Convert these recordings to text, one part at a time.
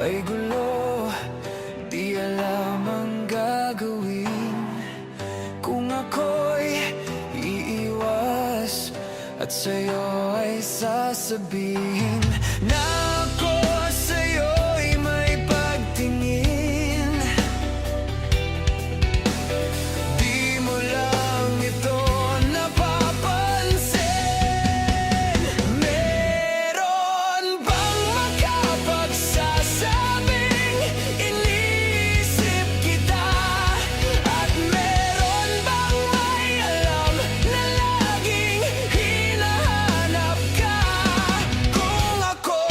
ay gulo, di alam ang gagawin. Kung ako'y iiwas at sa'yo ay sasabihin na ako sa'yo'y may pagtingin. Di mo lang ito napapansin. Meron bang makapagsasabing iniisip kita? At meron bang may alam na laging hinahanap ka? Kung ako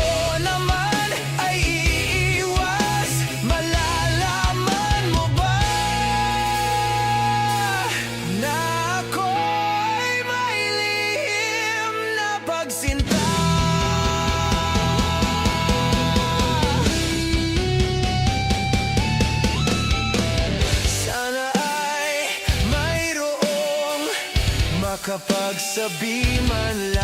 naman ay iiwas, malalaman mo ba na ako'y may lihim na pagsinta? Sana ay mayroong makapagsabi man lang